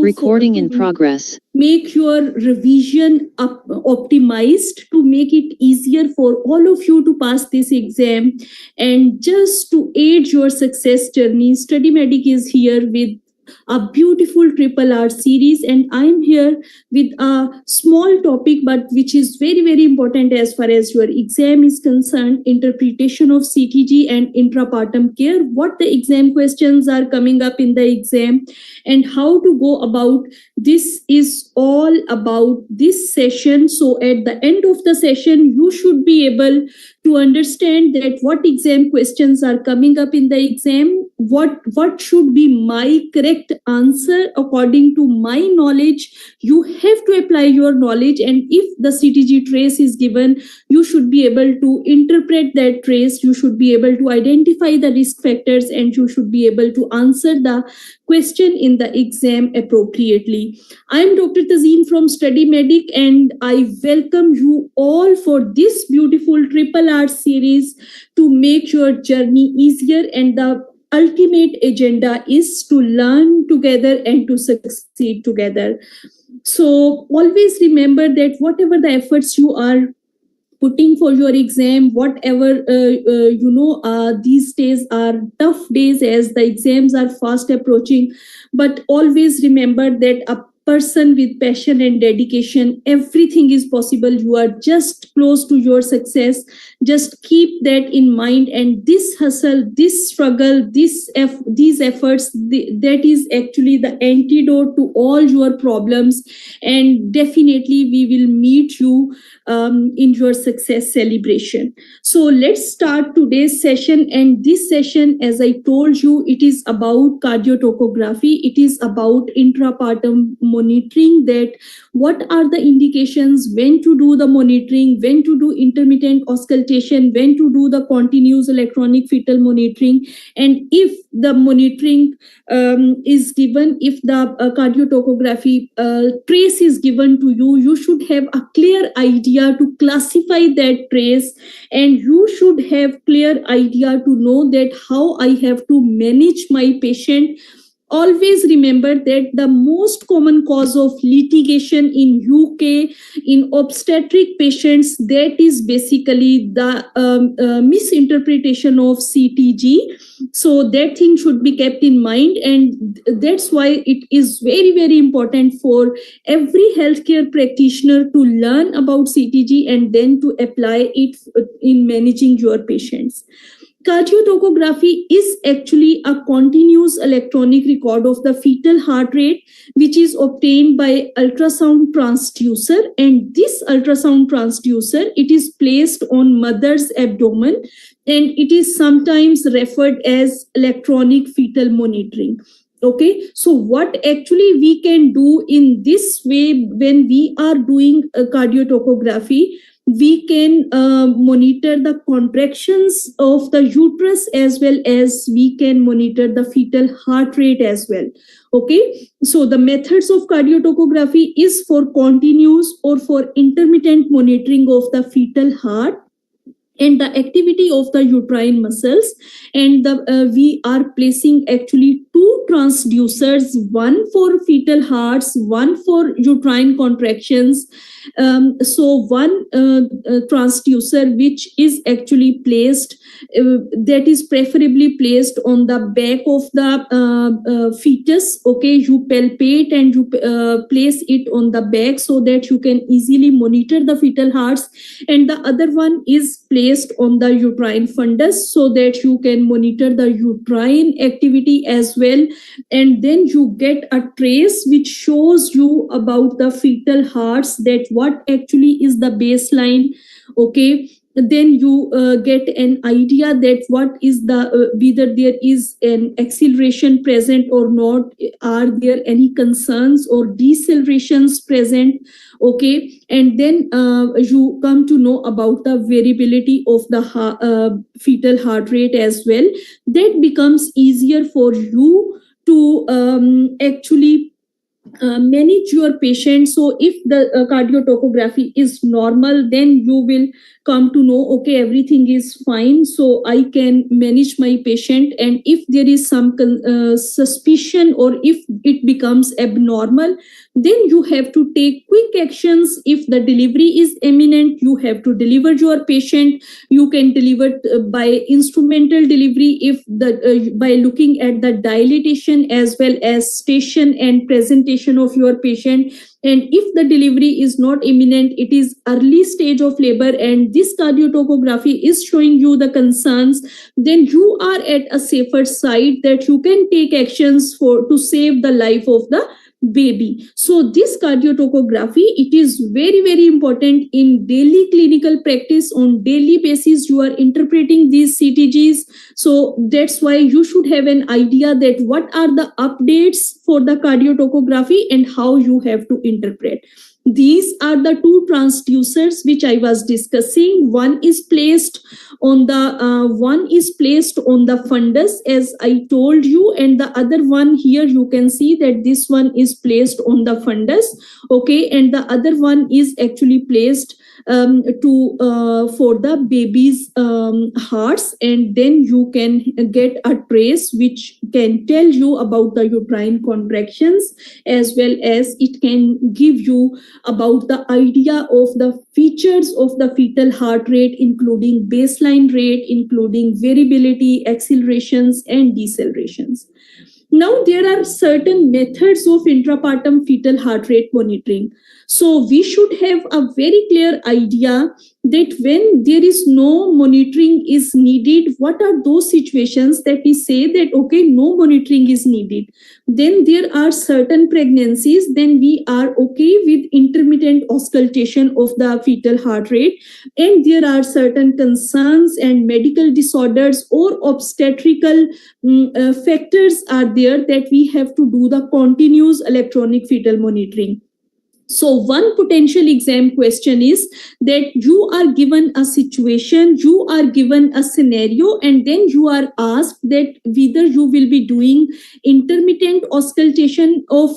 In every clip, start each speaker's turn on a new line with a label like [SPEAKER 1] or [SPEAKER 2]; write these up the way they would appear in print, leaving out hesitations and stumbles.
[SPEAKER 1] Recording in progress.
[SPEAKER 2] Make your revision optimized to make it easier for all of you to pass this exam. And just to aid your success journey, StudyMEDIC is here with a beautiful RRR series, and I'm here with a small topic but which is very, very important as far as your exam is concerned: interpretation of CTG and intrapartum care, what the exam questions are coming up in the exam and how to go about. This is all about this session. So at the end of the session, you should be able to understand that what exam questions are coming up in the exam, what should be my correct answer according to my knowledge. You have to apply your knowledge, and if the CTG trace is given, you should be able to interpret that trace, you should be able to identify the risk factors, and you should be able to answer the question in the exam appropriately. I am Dr. Tazeen from StudyMEDIC, and I welcome you all for this beautiful RRR series to make your journey easier, and the ultimate agenda is to learn together and to succeed together. So always remember that whatever the efforts you are putting for your exam, whatever these days are tough days as the exams are fast approaching, but always remember that a person with passion and dedication, everything is possible. You are just close to your success. Just keep that in mind, and this hustle, this struggle, these efforts, that is actually the antidote to all your problems, and definitely we will meet you in your success celebration. So let's start today's session. And this session, as I told you, it is about cardiotocography. It is about intrapartum monitoring, that what are the indications, when to do the monitoring, when to do intermittent auscultation, when to do the continuous electronic fetal monitoring. And if the monitoring is given, if the cardiotocography trace is given to you, you should have a clear idea to classify that trace, and you should have clear idea to know that how I have to manage my patient. Always remember that the most common cause of litigation in UK in obstetric patients, that is basically the misinterpretation of CTG. So that thing should be kept in mind, and that's why it is very, very important for every healthcare practitioner to learn about CTG and then to apply it in managing your patients. Cardiotocography is actually a continuous electronic record of the fetal heart rate, which is obtained by ultrasound transducer. And this ultrasound transducer, it is placed on mother's abdomen, and it is sometimes referred as electronic fetal monitoring. Okay, so what actually we can do in this way when we are doing a cardiotocography, we can monitor the contractions of the uterus as well as we can monitor the fetal heart rate as well. Okay, so the methods of cardiotocography is for continuous or for intermittent monitoring of the fetal heart and the activity of the uterine muscles. And we are placing actually two transducers, one for fetal hearts, one for uterine contractions. So one transducer which is actually placed, that is preferably placed on the back of the fetus. Okay, you palpate and you place it on the back so that you can easily monitor the fetal hearts, and the other one is placed on the uterine fundus so that you can monitor the uterine activity as well. And then you get a trace which shows you about the fetal hearts, that what actually is the baseline. Okay, then you get an idea that what is the whether there is an acceleration present or not, are there any concerns or decelerations present. Okay, and then you come to know about the variability of the fetal heart rate as well. That becomes easier for you to actually manage your patient. So if the cardiotocography is normal, then you will come to know, okay, everything is fine, so I can manage my patient. And if there is some suspicion, or if it becomes abnormal, then you have to take quick actions. If the delivery is imminent, you have to deliver your patient. You can deliver by instrumental delivery, if the by looking at the dilatation as well as station and presentation of your patient. And if the delivery is not imminent, it is early stage of labor, and this cardiotocography is showing you the concerns, then you are at a safer side that you can take actions to save the life of the baby. So this cardiotocography, it is very, very important in daily clinical practice. On daily basis, you are interpreting these CTGs. So that's why you should have an idea that what are the updates for the cardiotocography and how you have to interpret. These are the two transducers which I was discussing. One is placed on the fundus, as I told you, and the other one here you can see that this one is placed on the fundus, okay, and the other one is actually placed for the baby's hearts, and then you can get a trace which can tell you about the uterine contractions, as well as it can give you about the idea of the features of the fetal heart rate, including baseline rate, including variability, accelerations and decelerations. Now, there are certain methods of intrapartum fetal heart rate monitoring. So we should have a very clear idea that when there is no monitoring is needed, what are those situations that we say that, okay, no monitoring is needed. Then there are certain pregnancies, then we are okay with intermittent auscultation of the fetal heart rate. And there are certain concerns and medical disorders or obstetrical factors are there that we have to do the continuous electronic fetal monitoring. So one potential exam question is that you are given a situation, you are given a scenario, and then you are asked that whether you will be doing intermittent auscultation of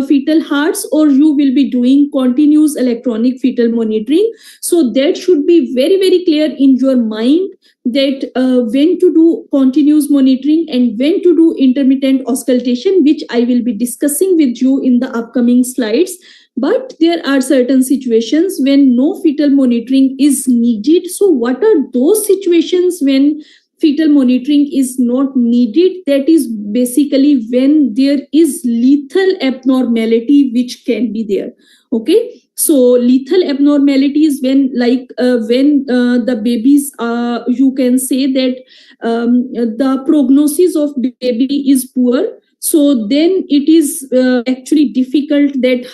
[SPEAKER 2] fetal hearts or you will be doing continuous electronic fetal monitoring. So that should be very, very clear in your mind that when to do continuous monitoring and when to do intermittent auscultation, which I will be discussing with you in the upcoming slides. But there are certain situations when no fetal monitoring is needed. So what are those situations when fetal monitoring is not needed? That is basically when there is lethal abnormality which can be there. Okay. So lethal abnormality is when the babies, you can say that the prognosis of baby is poor. So then it is actually difficult that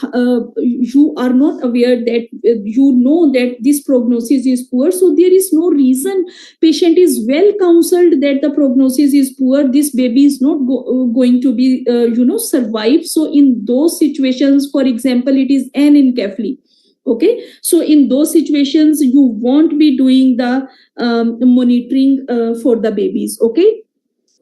[SPEAKER 2] you are not aware that you know that this prognosis is poor. So there is no reason. Patient is well counseled that the prognosis is poor. This baby is not going to be survive. So in those situations, for example, it is anencephaly. Okay, so in those situations, you won't be doing the monitoring for the babies. Okay.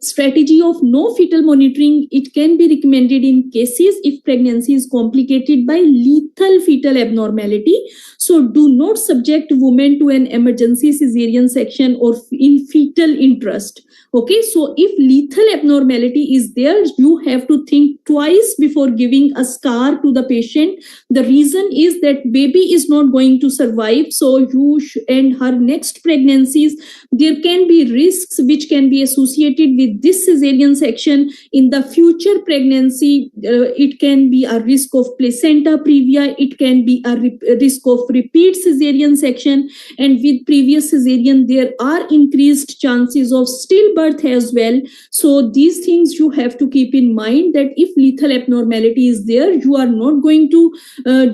[SPEAKER 2] Strategy of no fetal monitoring, it can be recommended in cases if pregnancy is complicated by lethal fetal abnormality. So do not subject women to an emergency cesarean section or in fetal interest. Okay, so if lethal abnormality is there, you have to think twice before giving a scar to the patient. The reason is that baby is not going to survive. So you and her next pregnancies, there can be risks which can be associated with this cesarean section. In the future pregnancy, it can be a risk of placenta previa. It can be a risk of repeat cesarean section. And with previous cesarean, there are increased chances of stillbirth as well. So these things you have to keep in mind, that if lethal abnormality is there, you are not going to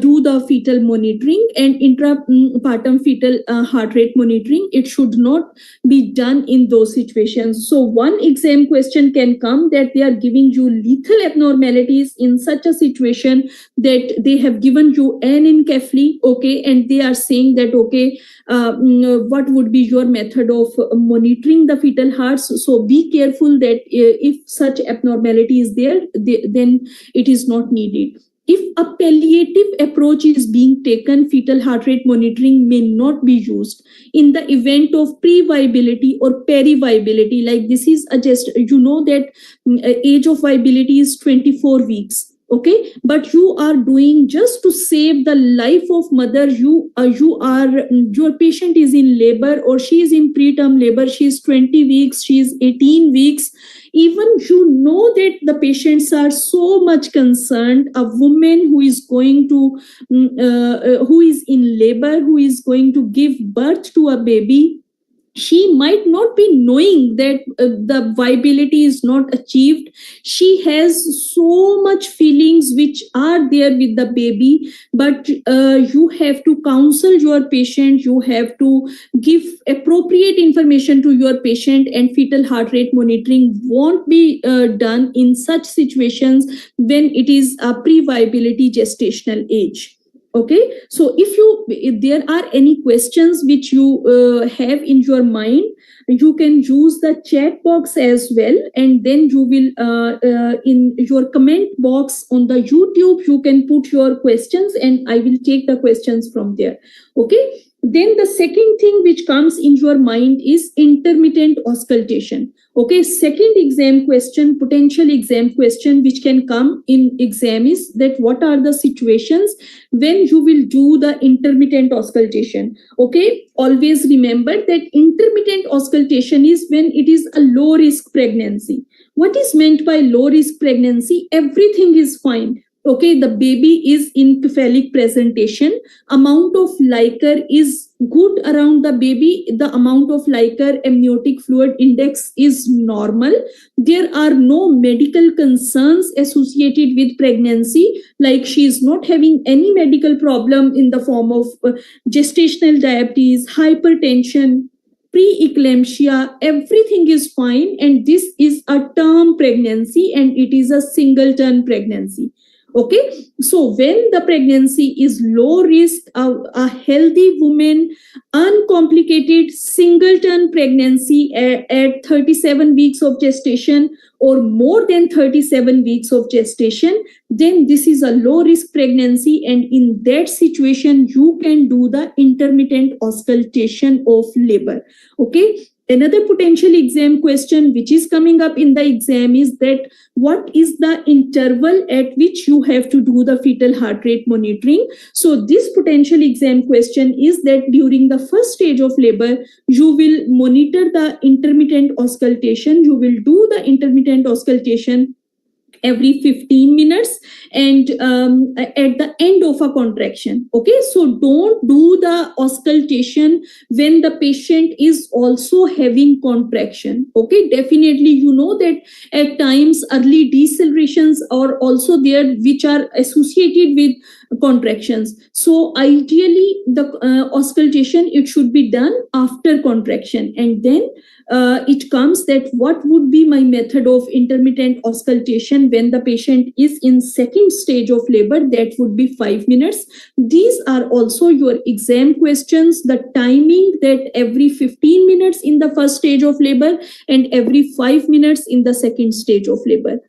[SPEAKER 2] do the fetal monitoring and intrapartum fetal heart rate monitoring. It should not be done in those situations. So one exam question can come that they are giving you lethal abnormalities in such a situation that they have given you anencephaly, okay, and they are saying that, okay, what would be your method of monitoring the fetal hearts? So be careful that if such abnormality is there, then it is not needed. If a palliative approach is being taken, fetal heart rate monitoring may not be used in the event of pre-viability or peri-viability. Like this is that age of viability is 24 weeks. Okay, but you are doing just to save the life of mother. Your patient is in labor, or she is in preterm labor. She is 20 weeks. She is 18 weeks. Even that the patients are so much concerned. A woman who is going to, who is in labor, who is going to give birth to a baby, she might not be knowing that the viability is not achieved. She has so much feelings which are there with the baby, but you have to counsel your patient. You have to give appropriate information to your patient, and fetal heart rate monitoring won't be done in such situations when it is a pre-viability gestational age. Okay, so if there are any questions which you have in your mind, you can use the chat box as well, and then you will in your comment box on the YouTube, you can put your questions and I will take the questions from there. Okay, then the second thing which comes in your mind is intermittent auscultation. Okay, second exam question, potential exam question which can come in exam is that what are the situations when you will do the intermittent auscultation. Okay, always remember that intermittent auscultation is when it is a low risk pregnancy. What is meant by low risk pregnancy? Everything is fine. Okay, the baby is in cephalic presentation. Amount of liquor is good around the baby. The amount of liquor amniotic fluid index is normal. There are no medical concerns associated with pregnancy, like she is not having any medical problem in the form of gestational diabetes, hypertension, pre-eclampsia. Everything is fine, and this is a term pregnancy and it is a singleton pregnancy. Okay, so when the pregnancy is low risk, a healthy woman, uncomplicated singleton pregnancy at 37 weeks of gestation or more than 37 weeks of gestation, then this is a low risk pregnancy, and in that situation you can do the intermittent auscultation of labor. Okay, another potential exam question which is coming up in the exam is that what is the interval at which you have to do the fetal heart rate monitoring. So this potential exam question is that during the first stage of labor, you will monitor the intermittent auscultation. You will do the intermittent auscultation every 15 minutes and at the end of a contraction. Okay, so don't do the auscultation when the patient is also having contraction. Okay, definitely that at times early decelerations are also there which are associated with contractions. So ideally the auscultation, it should be done after contraction, and then it comes that what would be my method of intermittent auscultation when the patient is in second stage of labor. That would be 5 minutes. These are also your exam questions. The timing that every 15 minutes in the first stage of labor and every 5 minutes in the second stage of labor.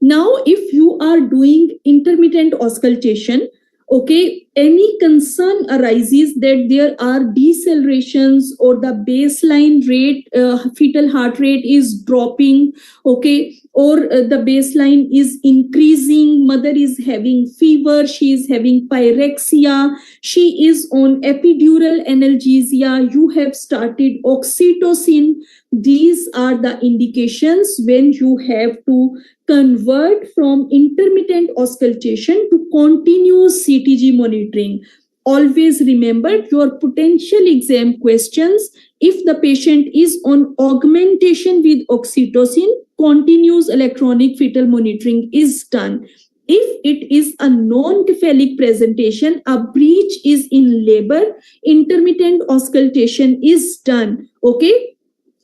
[SPEAKER 2] Now if you are doing intermittent auscultation, okay, any concern arises that there are decelerations or the baseline rate, fetal heart rate is dropping, okay, or the baseline is increasing, mother is having fever, she is having pyrexia, she is on epidural analgesia, you have started oxytocin. These are the indications when you have to convert from intermittent auscultation to continuous CTG monitoring. Always remember your potential exam questions. If the patient is on augmentation with oxytocin, continuous electronic fetal monitoring is done. If it is a non-cephalic presentation, a breech is in labor, intermittent auscultation is done. Okay.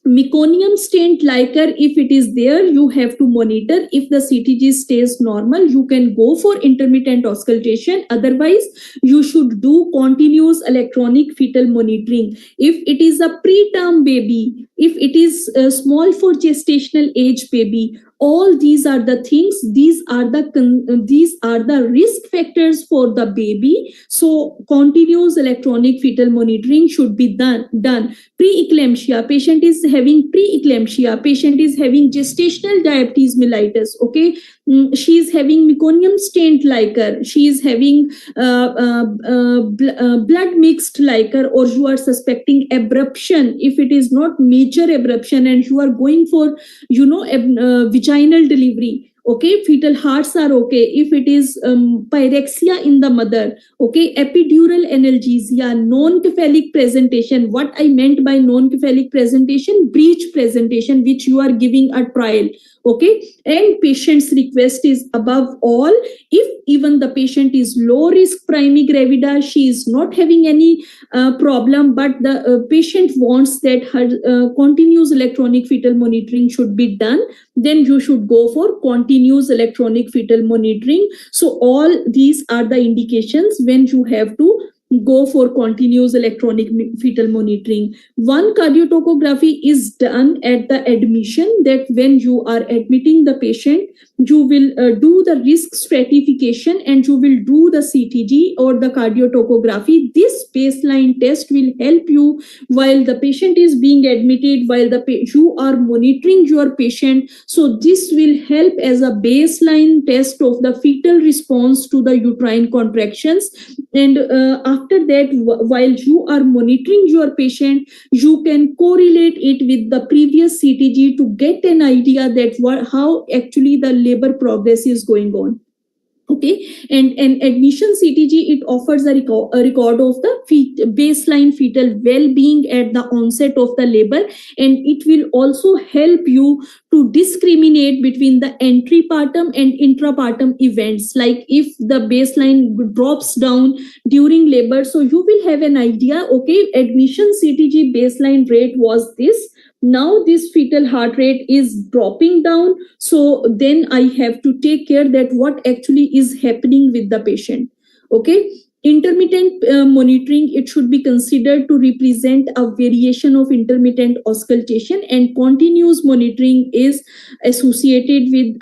[SPEAKER 2] Meconium stained liquor, if it is there, you have to monitor. If the CTG stays normal, you can go for intermittent auscultation. Otherwise, you should do continuous electronic fetal monitoring. If it is a preterm baby, if it is small for gestational age baby, All these are the things, these are the risk factors for the baby. So continuous electronic fetal monitoring should be done. Preeclampsia, patient is having preeclampsia, patient is having gestational diabetes mellitus, okay. She is having meconium stained liquor, she is having blood mixed liquor, or you are suspecting abruption. If it is not major abruption and you are going for vaginal delivery, okay, fetal hearts are okay. If it is pyrexia in the mother, okay, epidural analgesia, non-cephalic presentation. What I meant by non-cephalic presentation, breech presentation, which you are giving a trial, okay, and patient's request is above all, if even the patient is low risk primigravida, she is not having any problem, but the patient wants that her continuous electronic fetal monitoring should be done, then you should go for continuous electronic fetal monitoring. So all these are the indications when you have to go for continuous electronic fetal monitoring. One, cardiotocography is done at the admission, that when you are admitting the patient, you will do the risk stratification and you will do the CTG or the cardiotocography. This baseline test will help you while the patient is being admitted, while you are monitoring your patient. So this will help as a baseline test of the fetal response to the uterine contractions. And after that, while you are monitoring your patient, you can correlate it with the previous CTG to get an idea that how actually the labor progress is going on. Okay, and admission CTG, it offers a record of the baseline fetal well-being at the onset of the labor, and it will also help you to discriminate between the antepartum and intrapartum events. Like if the baseline drops down during labor, so you will have an idea, okay, admission CTG baseline rate was this, now this fetal heart rate is dropping down, so then I have to take care that what actually is happening with the patient. Okay, intermittent monitoring, it should be considered to represent a variation of intermittent auscultation, and continuous monitoring is associated with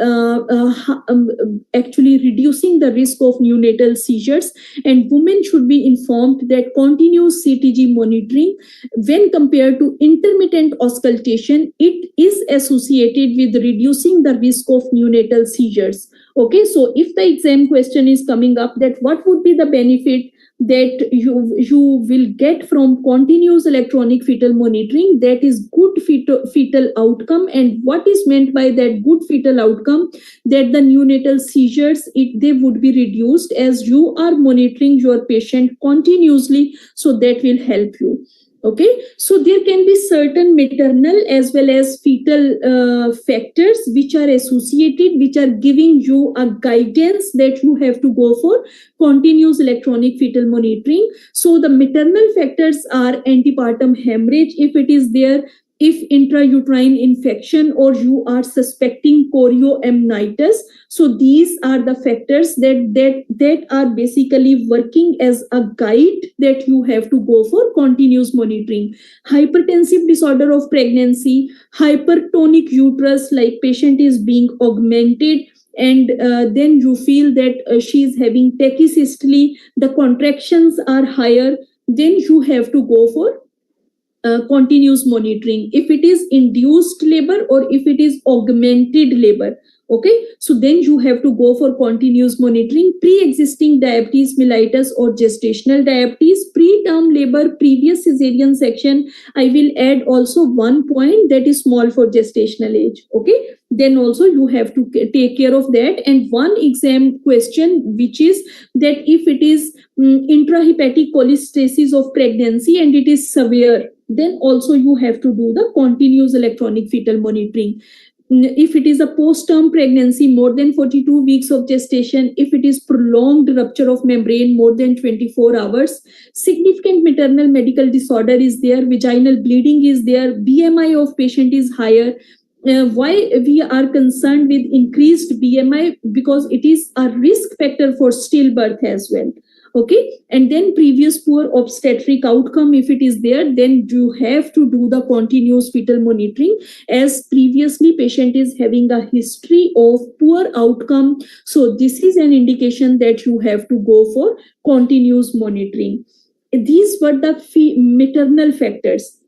[SPEAKER 2] actually reducing the risk of neonatal seizures. And women should be informed that continuous CTG monitoring, when compared to intermittent auscultation, it is associated with reducing the risk of neonatal seizures. Okay, so if the exam question is coming up, that what would be the benefit that you will get from continuous electronic fetal monitoring, that is good fetal outcome. And what is meant by that good fetal outcome, that the neonatal seizures, they would be reduced as you are monitoring your patient continuously, so that will help you. Okay, so there can be certain maternal as well as fetal factors which are associated, which are giving you a guidance that you have to go for continuous electronic fetal monitoring. So the maternal factors are antepartum hemorrhage, if it is there, if intrauterine infection, or you are suspecting chorioamnitis. So these are the factors that are basically working as a guide that you have to go for continuous monitoring. Hypertensive disorder of pregnancy, hypertonic uterus, like patient is being augmented, and then you feel that she is having tachysystole, the contractions are higher, then you have to go for continuous monitoring. If it is induced labor or if it is augmented labor, okay, so then you have to go for continuous monitoring. Pre-existing diabetes mellitus or gestational diabetes, preterm labor, previous cesarean section, I will add also one point, that is small for gestational age. Okay, then also you have to take care of that. And one exam question, which is that if it is intrahepatic cholestasis of pregnancy and it is severe, then also you have to do the continuous electronic fetal monitoring. If it is a post-term pregnancy, more than 42 weeks of gestation, if it is prolonged rupture of membrane more than 24 hours, significant maternal medical disorder is there, vaginal bleeding is there, BMI of patient is higher. Why we are concerned with increased BMI? Because it is a risk factor for stillbirth as well. Okay, and then previous poor obstetric outcome, if it is there, then you have to do the continuous fetal monitoring, as previously patient is having a history of poor outcome. So this is an indication that you have to go for continuous monitoring. These were the maternal factors.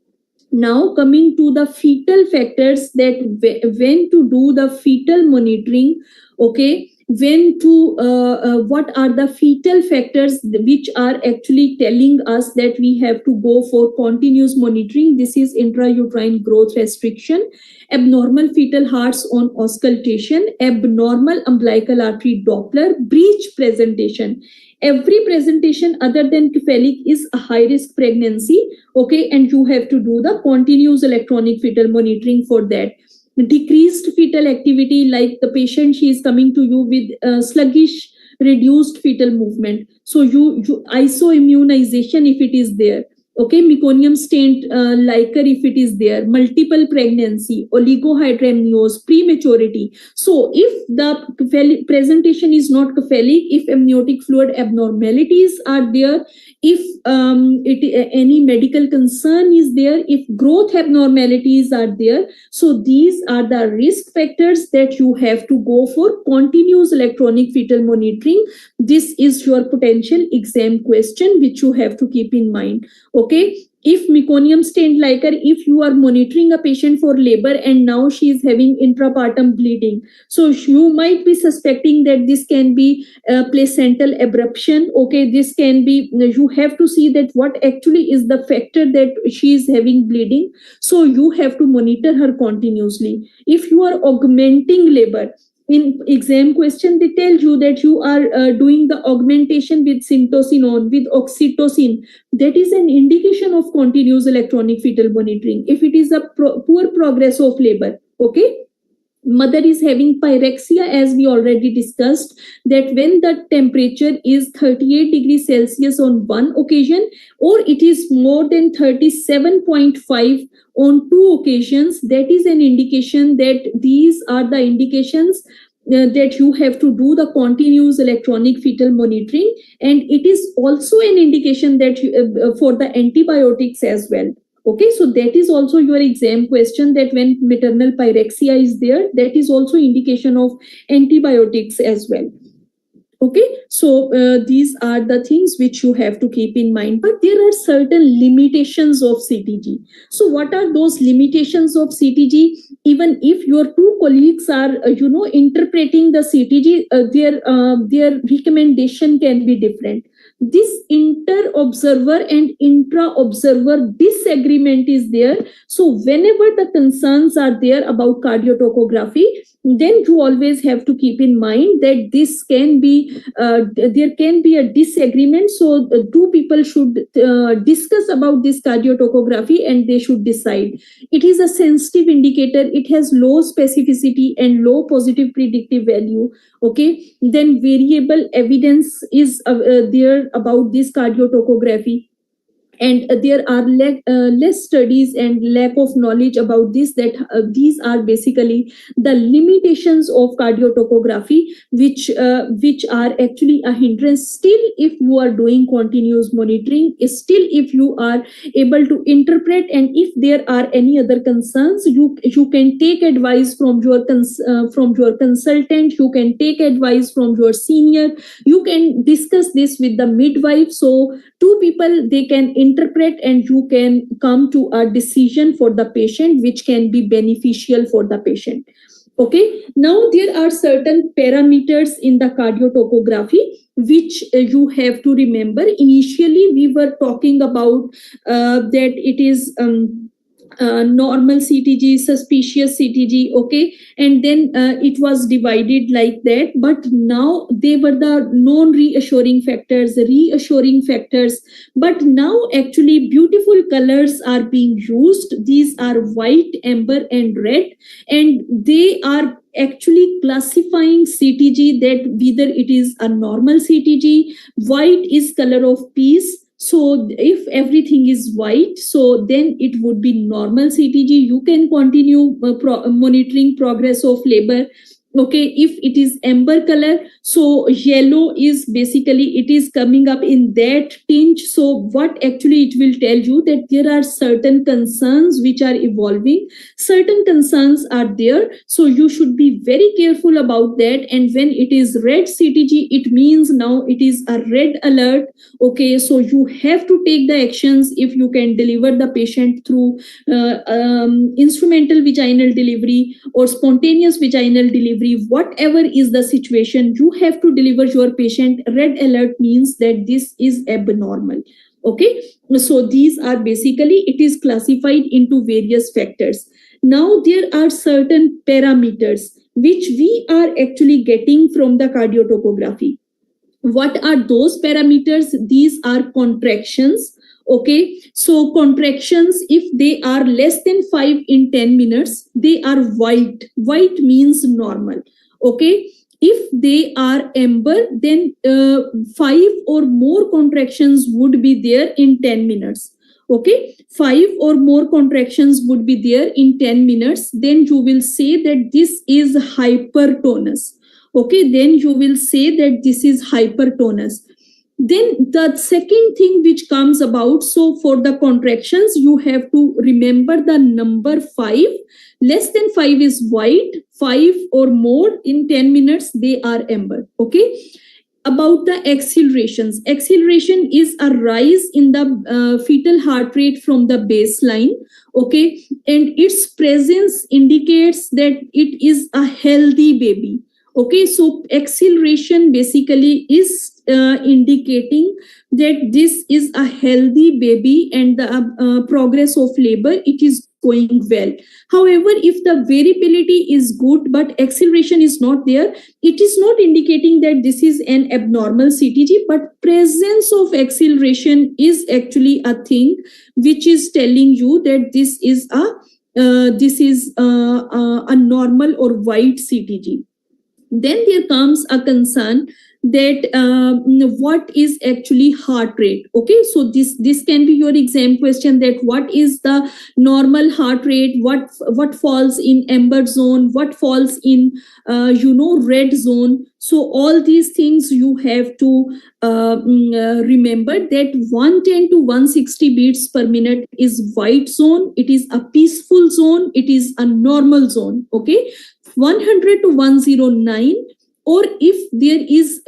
[SPEAKER 2] Now coming to the fetal factors, that when to do the fetal monitoring. Okay, when to what are the fetal factors which are actually telling us that we have to go for continuous monitoring. This is intrauterine growth restriction, abnormal fetal hearts on auscultation, abnormal umbilical artery Doppler, breech presentation. Every presentation other than cephalic is a high risk pregnancy. Okay, and you have to do the continuous electronic fetal monitoring for that. Decreased fetal activity, like the patient, she is coming to you with sluggish, reduced fetal movement. So you isoimmunization if it is there. Okay, meconium stained liquor if it is there, multiple pregnancy, oligohydramnios, prematurity. So if the presentation is not cephalic, if amniotic fluid abnormalities are there, if any medical concern is there, if growth abnormalities are there, so these are the risk factors that you have to go for continuous electronic fetal monitoring. This is your potential exam question which you have to keep in mind. Okay, if meconium stained liquor, if you are monitoring a patient for labor and now she is having intrapartum bleeding, so you might be suspecting that this can be placental abruption. Okay, this can be, you have to see that what actually is the factor that she is having bleeding. So you have to monitor her continuously. If you are augmenting labor, in exam question they tell you that you are doing the augmentation with syntocinon, with oxytocin, that is an indication of continuous electronic fetal monitoring. If it is a poor progress of labor, okay, mother is having pyrexia, as we already discussed, that when the temperature is 38 degrees Celsius on one occasion, or it is more than 37.5 on two occasions, that is an indication that these are the indications that you have to do the continuous electronic fetal monitoring. And it is also an indication that for the antibiotics as well. Okay, so that is also your exam question, that when maternal pyrexia is there, that is also indication of antibiotics as well. Okay, so these are the things which you have to keep in mind. But there are certain limitations of CTG. So what are those limitations of CTG? Even if your two colleagues are, interpreting the CTG, their recommendation can be different. This inter-observer and intra-observer disagreement is there. So whenever the concerns are there about cardiotocography, then you always have to keep in mind that this can be, there can be a disagreement. So two people should discuss about this cardiotocography and they should decide. It is a sensitive indicator. It has low specificity and low positive predictive value. Okay, then variable evidence is there about this cardiotocography. And there are less studies and lack of knowledge about this, that these are basically the limitations of cardiotocography, which are actually a hindrance. Still, if you are doing continuous monitoring, still if you are able to interpret, and if there are any other concerns, you can take advice from your consultant, you can take advice from your senior, you can discuss this with the midwife. So two people, they can interpret and you can come to a decision for the patient which can be beneficial for the patient. Okay, now there are certain parameters in the cardiotocography which you have to remember. Initially we were talking about that it is normal CTG, suspicious CTG, okay, and then it was divided like that. But now they were the non-reassuring factors, reassuring factors. But now actually beautiful colors are being used. These are white, amber, and red, and they are actually classifying CTG, that whether it is a normal CTG. White is color of peace. So if everything is white, so then it would be normal CTG. You can continue monitoring progress of labor. Okay, if it is amber color, so yellow is basically it is coming up in that tinge. So what actually it will tell you that there are certain concerns which are evolving, certain concerns are there, so you should be very careful about that. And when it is red CTG, it means now it is a red alert. Okay, so you have to take the actions. If you can deliver the patient through instrumental vaginal delivery or spontaneous vaginal delivery, whatever is the situation, you have to deliver your patient. Red alert means that this is abnormal. Okay, so these are basically, it is classified into various factors. Now there are certain parameters which we are actually getting from the cardiotocography. What are those parameters? These are contractions. Okay, so contractions, if they are less than 5 in 10 minutes, they are white. White means normal. Okay, if they are amber, then 5 or more contractions would be there in 10 minutes. Okay, 5 or more contractions would be there in 10 minutes. Then you will say that this is hypertonus. Okay, then you will say that this is hypertonus. Then the second thing which comes about, so for the contractions, you have to remember the number 5. Less than 5 is white, 5 or more in 10 minutes, they are amber. Okay. About the accelerations, acceleration is a rise in the fetal heart rate from the baseline. Okay, and its presence indicates that it is a healthy baby. Okay, so acceleration basically is indicating that this is a healthy baby and the progress of labor, it is going well. However, if the variability is good but acceleration is not there, it is not indicating that this is an abnormal CTG, but presence of acceleration is actually a thing which is telling you that this is a normal or white CTG. Then there comes a concern that what is actually heart rate. Okay, so this can be your exam question, that what is the normal heart rate, what falls in amber zone, what falls in red zone. So all these things you have to remember, that 110 to 160 beats per minute is white zone, it is a peaceful zone, it is a normal zone. Okay, 100 to 109, or if there is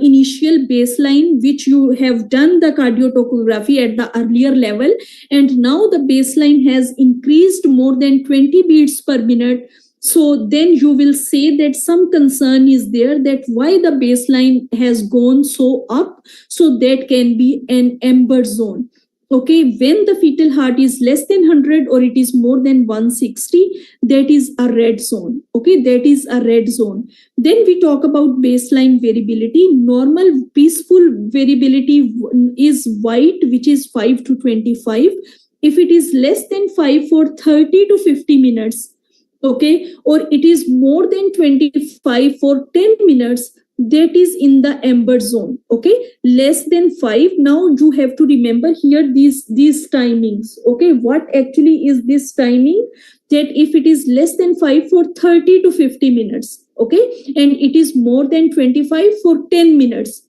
[SPEAKER 2] initial baseline which you have done the cardiotocography at the earlier level, and now the baseline has increased more than 20 beats per minute, so then you will say that some concern is there, that why the baseline has gone so up, so that can be an amber zone. Okay, when the fetal heart is less than 100 or it is more than 160, that is a red zone. Okay, that is a red zone. Then we talk about baseline variability. Normal peaceful variability is white, which is 5 to 25. If it is less than 5 for 30 to 50 minutes, okay, or it is more than 25 for 10 minutes, that is in the amber zone. Okay, less than 5. Now you have to remember here these timings. Okay, what actually is this timing? That if it is less than 5 for 30 to 50 minutes, okay, and it is more than 25 for 10 minutes,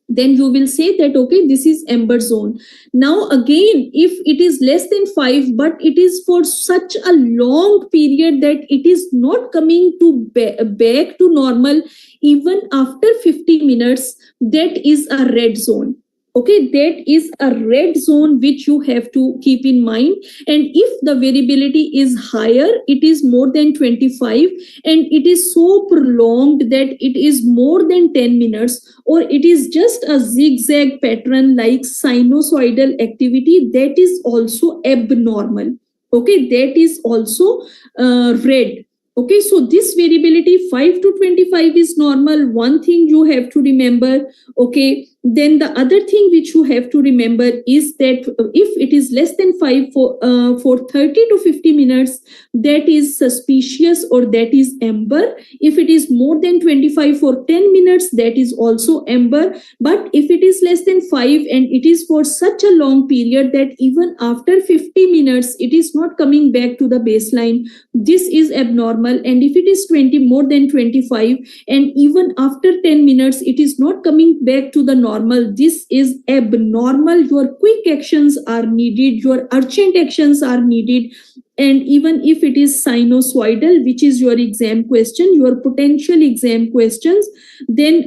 [SPEAKER 2] then you will say that okay, this is amber zone. Now again, if it is less than 5 but it is for such a long period that it is not coming to back to normal even after 50 minutes, that is a red zone. Okay, that is a red zone which you have to keep in mind. And if the variability is higher, it is more than 25 and it is so prolonged that it is more than 10 minutes, or it is just a zigzag pattern like sinusoidal activity, that is also abnormal. Okay, that is also red. Okay, so this variability 5 to 25 is normal. One thing you have to remember. Okay, then the other thing which you have to remember is that if it is less than 5 for 30 to 50 minutes, that is suspicious or that is amber. If it is more than 25 for 10 minutes, that is also amber. But if it is less than 5 and it is for such a long period that even after 50 minutes it is not coming back to the baseline, this is abnormal. normal, and if it is 20 more than 25, and even after 10 minutes it is not coming back to the normal, this is abnormal. Your quick actions are needed, your urgent actions are needed. And even if it is sinusoidal, which is your exam question, your potential exam questions, then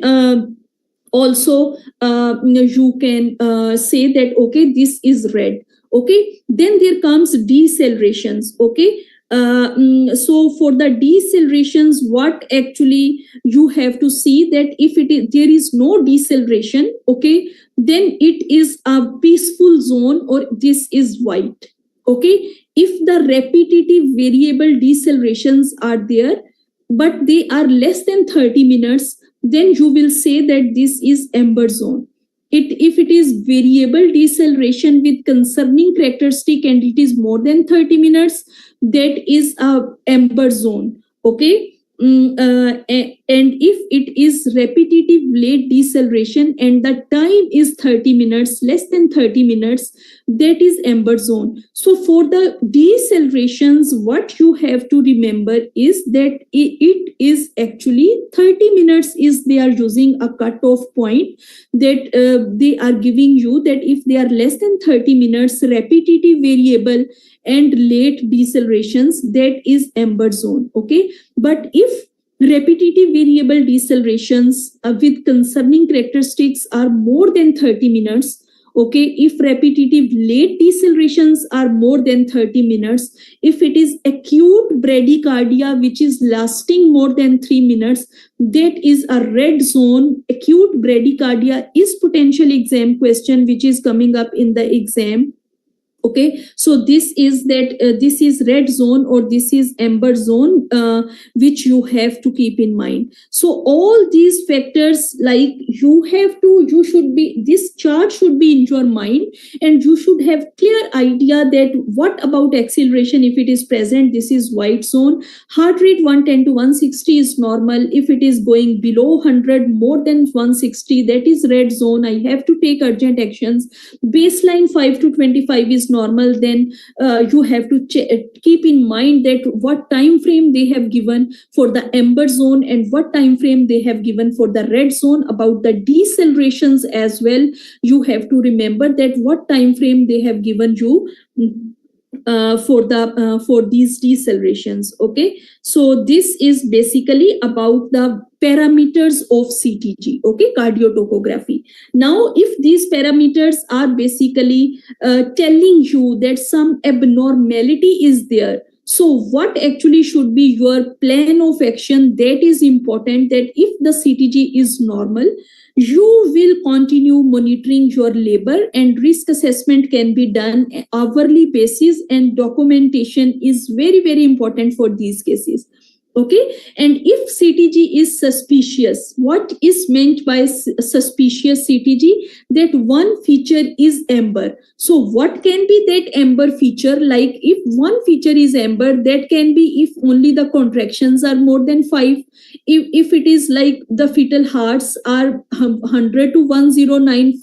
[SPEAKER 2] also you can say that okay, this is red. Okay, then there comes decelerations. Okay, so for the decelerations, what actually you have to see that if there is no deceleration, okay, then it is a peaceful zone, or this is white. Okay, if the repetitive variable decelerations are there but they are less than 30 minutes, then you will say that this is amber zone. If it is variable deceleration with concerning characteristic and it is more than 30 minutes, that is a amber zone. Okay, and if it is repetitive late deceleration and the time is 30 minutes, less than 30 minutes, that is amber zone. So for the decelerations, what you have to remember is that it is actually 30 minutes is they are using a cutoff point, that they are giving you that if they are less than 30 minutes, repetitive variable and late decelerations, that is amber zone. Okay, but if repetitive variable decelerations with concerning characteristics are more than 30 minutes, okay, if repetitive late decelerations are more than 30 minutes, if it is acute bradycardia which is lasting more than 3 minutes, that is a red zone. Acute bradycardia is potential exam question which is coming up in the exam. Okay, so this is that this is red zone or this is amber zone, which you have to keep in mind. So all these factors, like you should be, this chart should be in your mind, and you should have clear idea that what about acceleration. If it is present, this is white zone. Heart rate 110 to 160 is normal. If it is going below 100, more than 160, that is red zone. I have to take urgent actions. Baseline 5 to 25 is normal. Then you have to keep in mind that what time frame they have given for the amber zone and what time frame they have given for the red zone. About the decelerations as well, you have to remember that what time frame they have given you for these decelerations. Okay, so this is basically about the parameters of CTG, okay, cardiotocography. Now, if these parameters are basically telling you that some abnormality is there, so what actually should be your plan of action? That is important, that if the CTG is normal, you will continue monitoring your labor, and risk assessment can be done hourly basis, and documentation is very, very important for these cases. Okay, and if CTG is suspicious, what is meant by suspicious CTG? That one feature is amber. So what can be that amber feature? Like if one feature is amber, that can be if only the contractions are more than 5. If it is like the fetal hearts are 100 to 109,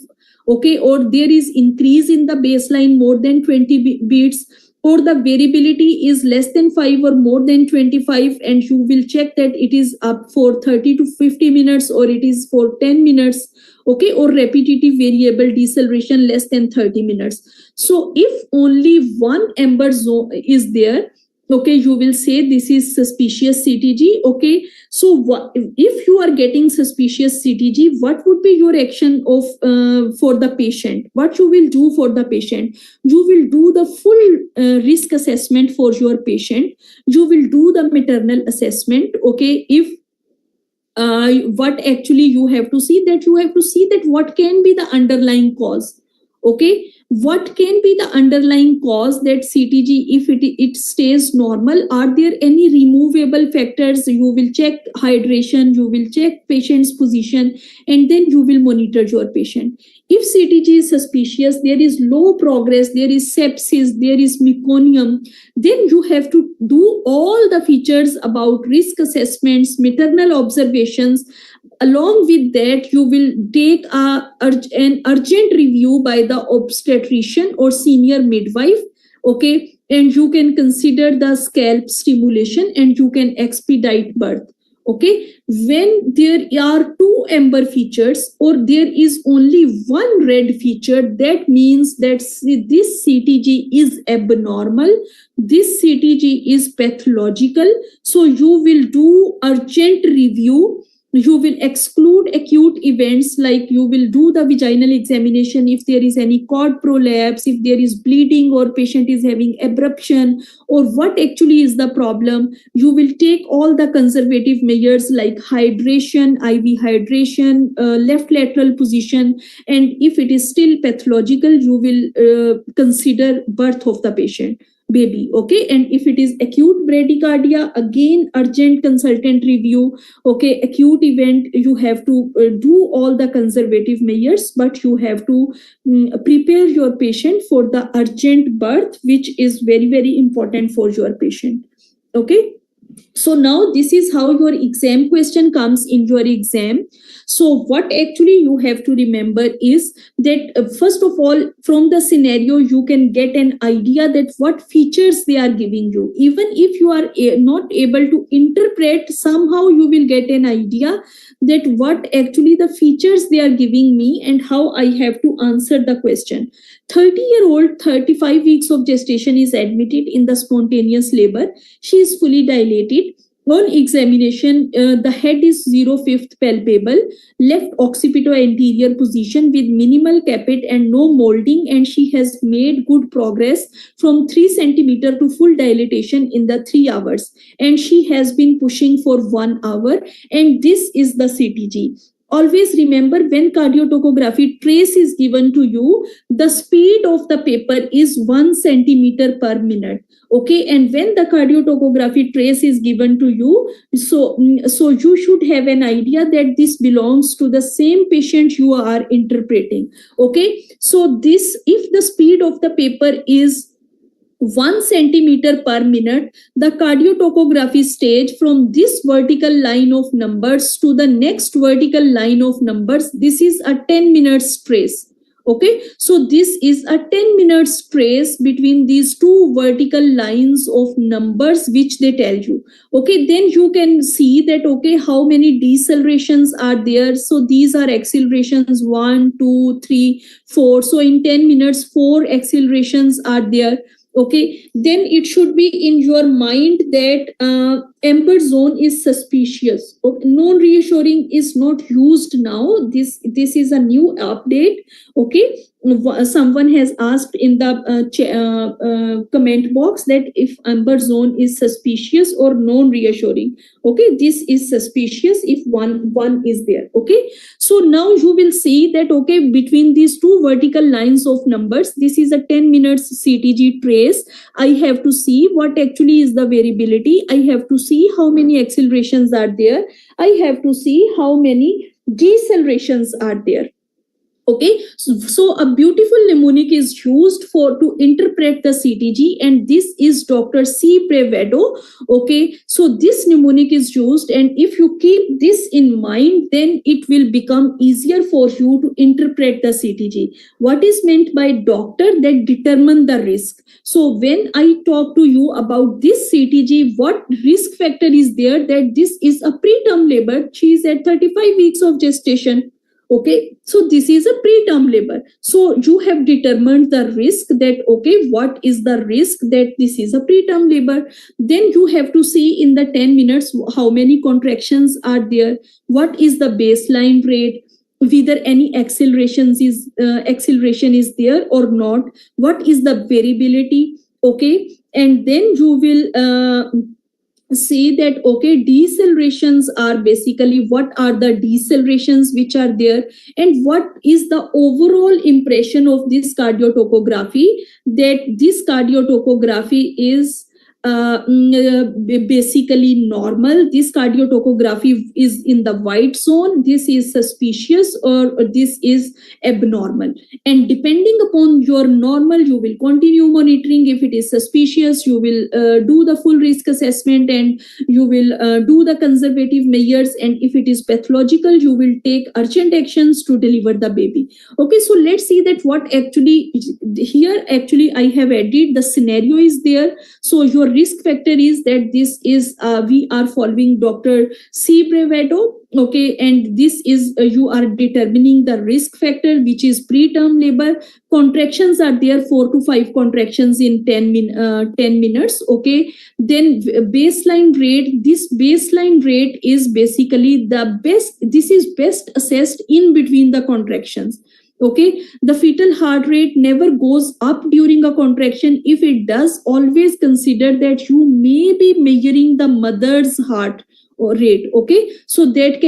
[SPEAKER 2] okay, or there is increase in the baseline more than 20 beats, or the variability is less than 5 or more than 25, and you will check that it is up for 30 to 50 minutes or it is for 10 minutes, okay, or repetitive variable deceleration less than 30 minutes. So if only one amber zone is there, okay, you will say this is suspicious CTG. Okay, so if you are getting suspicious CTG, what would be your action of for the patient? What you will do for the patient? You will do the full risk assessment for your patient. You will do the maternal assessment. Okay, if what actually you have to see, that you have to see that what can be the underlying cause. Okay, what can be the underlying cause that CTG, if it stays normal? Are there any removable factors? You will check hydration, you will check patient's position, and then you will monitor your patient. If CTG is suspicious, there is low progress, there is sepsis, there is meconium, then you have to do all the features about risk assessments, maternal observations. Along with that, you will take an urgent review by the obstetrician or senior midwife. okay, and you can consider the scalp stimulation and you can expedite birth. Okay, when there are two amber features or there is only one red feature, that means that this CTG is abnormal, this CTG is pathological. So you will do urgent review. You will exclude acute events, like you will do the vaginal examination if there is any cord prolapse, if there is bleeding or patient is having abruption or what actually is the problem. You will take all the conservative measures like hydration, IV hydration, left lateral position, and if it is still pathological, you will consider birth of the patient. Baby, okay, and if it is acute bradycardia, again urgent consultant review. Okay, acute event, you have to do all the conservative measures, but you have to prepare your patient for the urgent birth, which is very, very important for your patient. Okay, so now this is how your exam question comes in your exam. So what actually you have to remember is that first of all, from the scenario, you can get an idea that what features they are giving you. Even if you are not able to interpret, somehow you will get an idea that what actually the features they are giving me and how I have to answer the question. 30-year-old, 35 weeks of gestation, is admitted in the spontaneous labor. She is fully dilated. On examination, the head is 0/5 palpable, left occipital anterior position with minimal capit and no molding, and she has made good progress from 3 centimeter to full dilatation in the 3 hours. And she has been pushing for 1 hour, and this is the CTG. Always remember, when cardiotocography trace is given to you, the speed of the paper is 1 centimeter per minute. Okay, and when the cardiotocography trace is given to you, so you should have an idea that this belongs to the same patient you are interpreting. Okay, so this, if the speed of the paper is 1 centimeter per minute, the cardiotocography stage from this vertical line of numbers to the next vertical line of numbers, this is a 10 minutes trace. Okay, so this is a 10 minutes trace between these two vertical lines of numbers which they tell you. Okay, then you can see that, okay, how many decelerations are there. So these are accelerations 1, 2, 3, 4. So in 10 minutes, 4 accelerations are there. Okay, then it should be in your mind that amber zone is suspicious. Okay, non-reassuring is not used now. This is a new update. Okay, someone has asked in the comment box that if amber zone is suspicious or non-reassuring. Okay, this is suspicious if one is there. Okay, so now you will see that, okay, between these two vertical lines of numbers, this is a 10 minutes CTG trace. I have to see what actually is the variability. I have to see how many accelerations are there. I have to see how many decelerations are there. Okay, so a beautiful mnemonic is used to interpret the CTG, and this is Dr. C Prevo. Okay, so this mnemonic is used, and if you keep this in mind, then it will become easier for you to interpret the CTG. What is meant by doctor? That determine the risk. So when I talk to you about this CTG, what risk factor is there? That this is a preterm labor. She is at 35 weeks of gestation. Okay, so this is a preterm labor. So you have determined the risk that, okay, what is the risk that this is a preterm labor? Then you have to see in the 10 minutes how many contractions are there, what is the baseline rate, whether any acceleration is there or not, what is the variability. Okay, and then you will see that, okay, decelerations are basically what are the decelerations which are there, and what is the overall impression of this cardiotocography, that this cardiotocography is basically normal. This cardiotocography is in the white zone. This is suspicious, or this is abnormal. And depending upon your normal, you will continue monitoring. If it is suspicious, you will do the full risk assessment, and you will do the conservative measures. And if it is pathological, you will take urgent actions to deliver the baby. Okay, so let's see that what actually here I have added the scenario is there. So your risk factor is that this is we are following Dr. C Prevo. Okay, and this is you are determining the risk factor, which is preterm labor. Contractions are there, 4 to 5 contractions in 10 minutes. Okay, then baseline rate. This baseline rate is basically the best. This is best assessed in between the contractions. Okay, the fetal heart rate never goes up during a contraction. If it does, always consider that you may be measuring the mother's heart rate. Okay, so that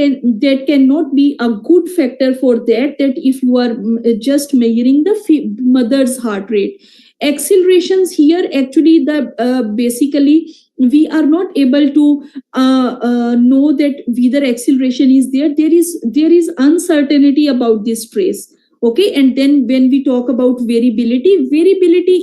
[SPEAKER 2] cannot be a good factor for that if you are just measuring the mother's heart rate. Accelerations here, actually the basically we are not able to know that whether acceleration is there. There is uncertainty about this trace. Okay, and then when we talk about variability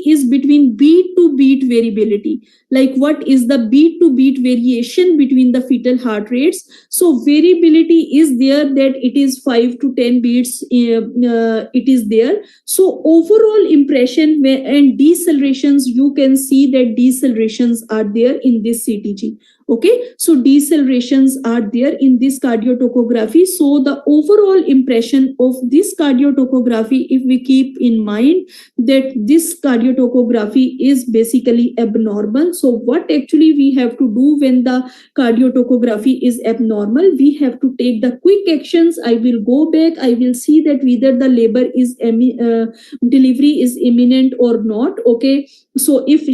[SPEAKER 2] is between beat to beat variability. Like what is the beat to beat variation between the fetal heart rates? So variability is there, that it is 5 to 10 beats. It is there. So overall impression and decelerations, you can see that decelerations are there in this CTG. Okay, so decelerations are there in this cardiotocography. So the overall impression of this cardiotocography, if we keep in mind that this cardiotocography is basically abnormal. So what actually we have to do when the cardiotocography is abnormal? We have to take the quick actions. I will go back. I will see that whether the labor is delivery is imminent or not. Okay, so if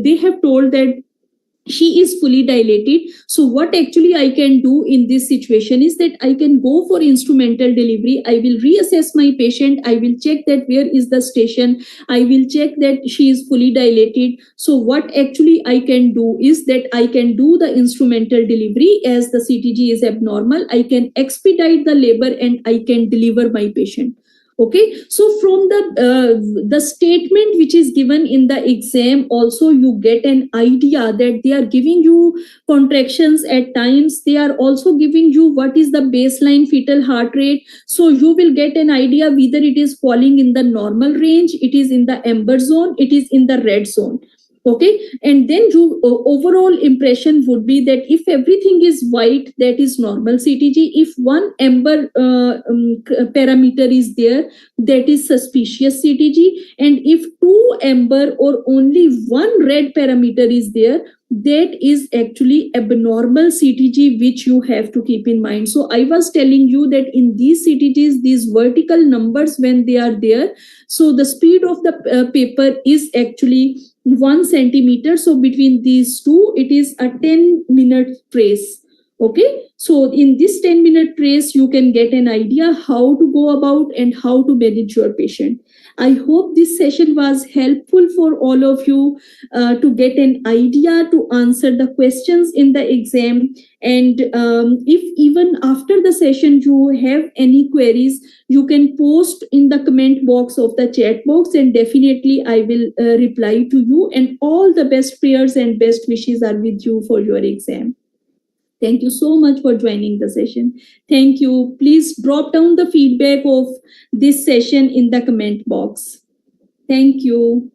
[SPEAKER 2] they have told that she is fully dilated, so what actually I can do in this situation is that I can go for instrumental delivery. I will reassess my patient. I will check that where is the station. I will check that she is fully dilated. So what actually I can do is that I can do the instrumental delivery as the CTG is abnormal. I can expedite the labor and I can deliver my patient. Okay, so from the statement which is given in the exam, also you get an idea that they are giving you contractions at times. They are also giving you what is the baseline fetal heart rate. So you will get an idea whether it is falling in the normal range, it is in the amber zone, it is in the red zone. Okay, and then you overall impression would be that if everything is white, that is normal CTG. If one amber parameter is there, that is suspicious CTG. And if 2 amber or only 1 red parameter is there, that is actually abnormal CTG, which you have to keep in mind. So I was telling you that in these CTGs, these vertical numbers, when they are there, so the speed of the paper is actually 1 centimeter. So between these two, it is a 10-minute trace. Okay, so in this 10-minute trace, you can get an idea how to go about and how to manage your patient. I hope this session was helpful for all of you to get an idea to answer the questions in the exam. And if even after the session you have any queries, you can post in the comment box of the chat box, and definitely I will reply to you. And all the best prayers and best wishes are with you for your exam. Thank you so much for joining the session. Thank you. Please drop down the feedback of this session in the comment box. Thank you.